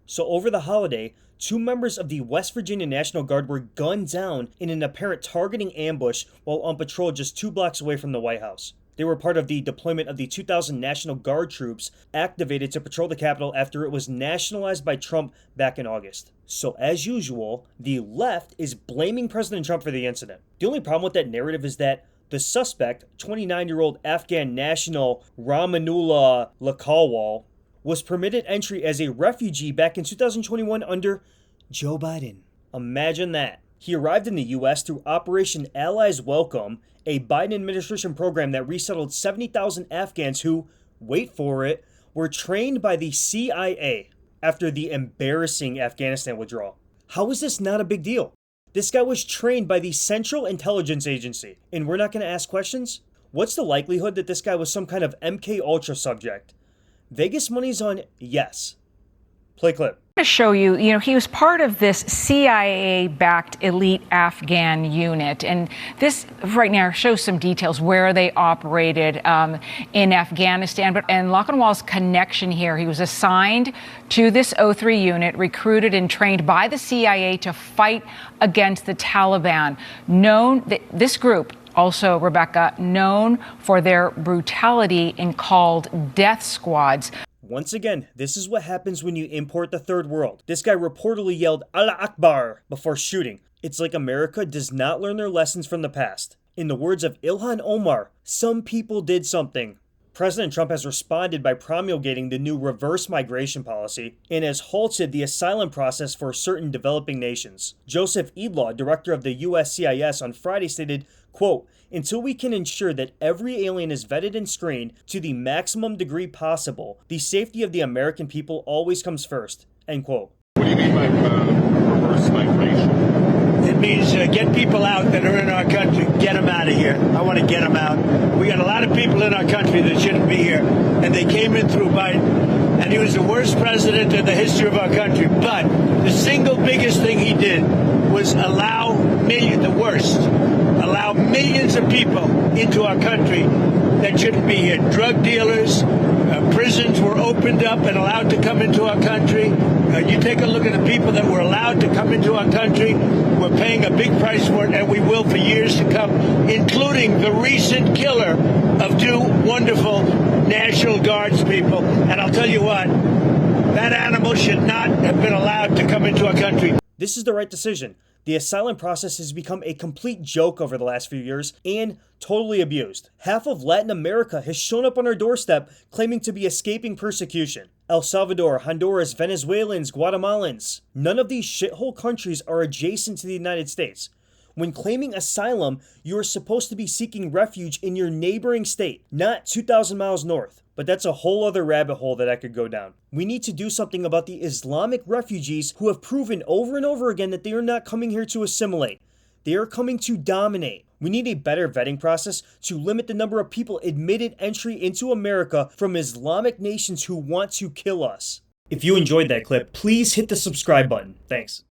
So over the holiday, two members of the West Virginia National Guard were gunned down in an apparent targeting ambush while on patrol just 2 blocks away from the White House. They were part of the deployment of the 2,000 National Guard troops activated to patrol the Capitol after it was nationalized by Trump back in August. So as usual, the left is blaming President Trump for the incident. The only problem with that narrative is that the suspect, 29-year-old Afghan national Rahmanullah Lakanwal, was permitted entry as a refugee back in 2021 under Joe Biden. Imagine that. He arrived in the U.S. through Operation Allies Welcome, a Biden administration program that resettled 70,000 Afghans who, wait for it, were trained by the CIA after the embarrassing Afghanistan withdrawal. How is this not a big deal? This guy was trained by the Central Intelligence Agency, and we're not going to ask questions? What's the likelihood that this guy was some kind of MK Ultra subject? Vegas money's on yes. Play clip. To show you, he was part of this CIA-backed elite Afghan unit. And this right now shows some details where they operated in Afghanistan. And Lakanwal's connection here, he was assigned to this O3 unit, recruited and trained by the CIA to fight against the Taliban. This group, also, Rebecca, known for their brutality and called death squads. Once again, this is what happens when you import the third world. This guy reportedly yelled Allah Akbar before shooting. It's like America does not learn their lessons from the past. In the words of Ilhan Omar, some people did something. President Trump has responded by promulgating the new reverse migration policy and has halted the asylum process for certain developing nations. Joseph Edlaw, director of the USCIS, on Friday stated, quote, "Until we can ensure that every alien is vetted and screened to the maximum degree possible, the safety of the American people always comes first." End quote. What do you mean by reverse migration? It means get people out that are in our country, get them out of here. I want to get them out. We got a lot of people in our country that shouldn't be here, and they came in through Biden, and he was the worst president in the history of our country. But the single biggest thing he did was allow millions of people into our country that shouldn't be here. Drug dealers, prisons were opened up and allowed to come into our country. You take a look at the people that were allowed to come into our country. We're paying a big price for it, and we will for years to come, including the recent killer of two wonderful National Guards people. And I'll tell you what, that animal should not have been allowed to come into our country. This is the right decision. The asylum process has become a complete joke over the last few years and totally abused. Half of Latin America has shown up on our doorstep claiming to be escaping persecution. El Salvador, Honduras, Venezuelans, Guatemalans. None of these shithole countries are adjacent to the United States. When claiming asylum, you are supposed to be seeking refuge in your neighboring state, not 2,000 miles north. But that's a whole other rabbit hole that I could go down. We need to do something about the Islamic refugees who have proven over and over again that they are not coming here to assimilate. They are coming to dominate. We need a better vetting process to limit the number of people admitted entry into America from Islamic nations who want to kill us. If you enjoyed that clip, please hit the subscribe button. Thanks.